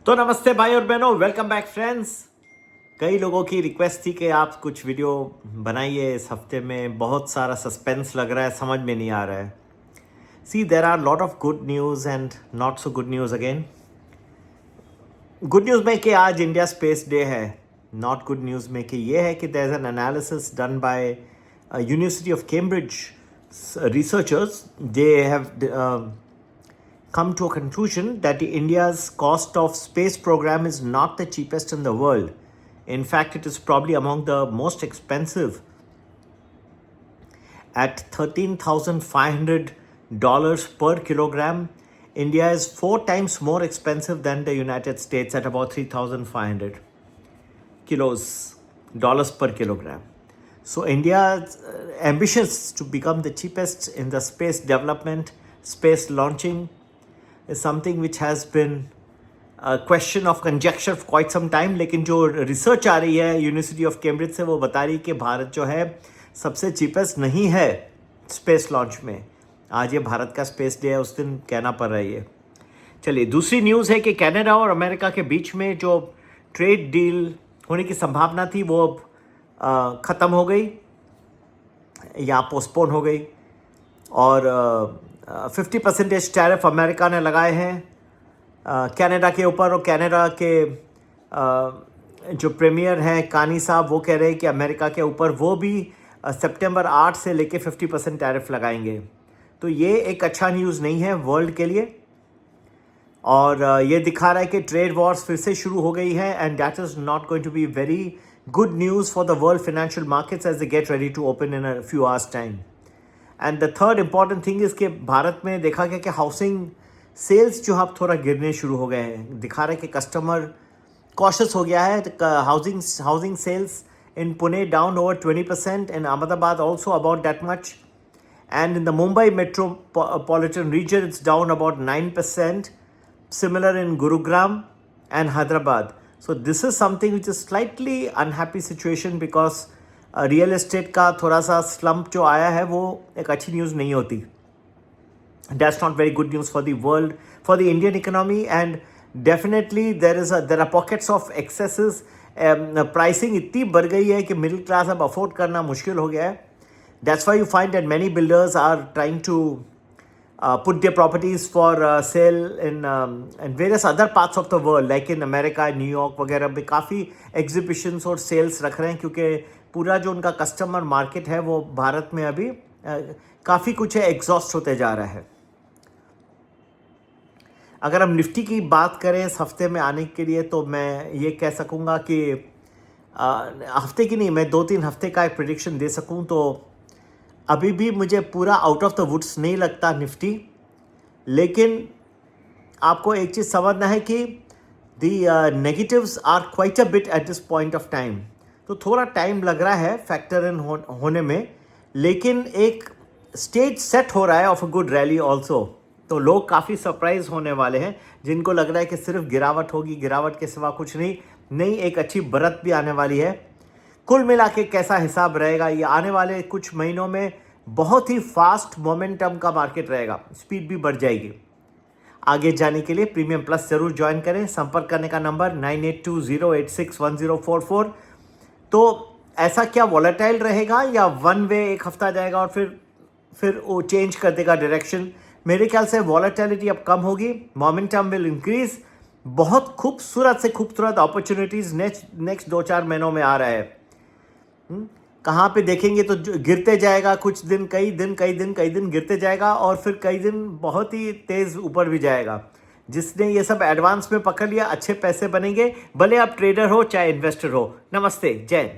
तो नमस्ते भाई और बहनों, वेलकम बैक फ्रेंड्स। कई लोगों की रिक्वेस्ट थी कि आप कुछ वीडियो बनाइए। इस हफ्ते में बहुत सारा सस्पेंस लग रहा है, समझ में नहीं आ रहा है। See, there are lot of good news and not so good news again. Good news में कि आज इंडिया स्पेस डे है। नॉट गुड न्यूज़ में कि ये है कि there is an analysis done by University of Cambridge researchers. They have come to a conclusion that India's cost of space program is not the cheapest in the world. In fact, it is probably among the most expensive at $13,500 per kilogram. India is 4 times more expensive than the United States at about 3,500 dollars per kilogram. So India is ambitious to become the cheapest in the space development, space launching is something which has been a question of conjecture for quite some time. लेकिन जो research आ रही है university of Cambridge से वो बता रही है कि भारत जो है सबसे चीपेस्ट नहीं है स्पेस लॉन्च में। आज ये भारत का स्पेस डे है, उस दिन कहना पड़ रही है। चलिए, दूसरी न्यूज़ है कि कनाडा और अमेरिका के बीच में जो ट्रेड डील होने की संभावना थी वो अब ख़त्म हो गई या पोस्टपोन हो गई। और 50% टैरिफ अमेरिका ने लगाए हैं कनाडा के ऊपर। और कनाडा के जो प्रीमियर हैं कानी साहब, वो कह रहे हैं कि अमेरिका के ऊपर वो भी सितंबर 8 से लेके 50% टैरिफ लगाएंगे। तो ये एक अच्छा न्यूज़ नहीं है वर्ल्ड के लिए। और ये दिखा रहा है कि ट्रेड वॉर्स फिर से शुरू हो गई है and that is not going to be very good news for the world financial markets as they get ready to open in a few hours time. And the third important thing is कि भारत में देखा गया कि housing sales जो अब थोड़ा गिरने शुरू हो गए हैं। दिखा रहे हैं कि कस्टमर कॉशियस हो गया है। Housing sales in Pune down over 20%, in Ahmedabad also about that much, and in the Mumbai metropolitan region it's down about 9%, similar in Gurugram and Hyderabad. So this is something which is slightly unhappy situation because real estate का थोड़ा सा slump जो आया है वो एक अच्छी news नहीं होती। That's not very good news for the world, for the Indian economy. And definitely there are pockets of excesses. Pricing इतनी बढ़ गई है कि मिडिल क्लास अब अफोर्ड करना मुश्किल हो गया है। That's why you find that many builders are trying to put their properties for sale in various other parts of the world, like in America, New York वगैरह में काफ़ी एग्जीबिशंस और सेल्स रख रहे हैं, क्योंकि पूरा जो उनका कस्टमर मार्केट है वो भारत में अभी काफ़ी कुछ है एग्जॉस्ट होते जा रहा है। अगर हम निफ्टी की बात करें इस हफ्ते में आने के लिए, तो मैं ये कह सकूँगा कि हफ्ते की नहीं, मैं 2-3 हफ्ते का एक प्रेडिक्शन दे सकूँ तो अभी भी मुझे पूरा आउट ऑफ द वुड्स नहीं लगता निफ्टी। लेकिन आपको एक चीज़ समझना है कि the negatives are quite a bit at this point of time. तो थोड़ा टाइम लग रहा है फैक्टर इन होने में, लेकिन एक स्टेज सेट हो रहा है of a good rally also. तो लोग काफ़ी सरप्राइज होने वाले हैं जिनको लग रहा है कि सिर्फ गिरावट होगी, गिरावट के सिवा कुछ नहीं, एक अच्छी बढ़त भी आने वाली है। कुल मिला के कैसा हिसाब रहेगा, ये आने वाले कुछ महीनों में बहुत ही फास्ट मोमेंटम का मार्केट रहेगा, स्पीड भी बढ़ जाएगी। आगे जाने के लिए प्रीमियम प्लस जरूर ज्वाइन करें। संपर्क करने का नंबर 9820861044। तो ऐसा क्या वॉलेटाइल रहेगा या वन वे एक हफ्ता जाएगा और फिर वो चेंज कर देगा डायरेक्शन? मेरे ख्याल से वॉलेटिलिटी अब कम होगी, मोमेंटम विल इंक्रीज। बहुत खूबसूरत से खूबसूरत अपॉर्चुनिटीज़ नेक्स्ट 2-4 महीनों में आ रहा है। कहाँ पे देखेंगे तो गिरते जाएगा, कुछ दिन कई दिन गिरते जाएगा और फिर कई दिन बहुत ही तेज़ ऊपर भी जाएगा। जिसने ये सब एडवांस में पकड़ लिया अच्छे पैसे बनेंगे, भले आप ट्रेडर हो चाहे इन्वेस्टर हो। नमस्ते, जय हिंद।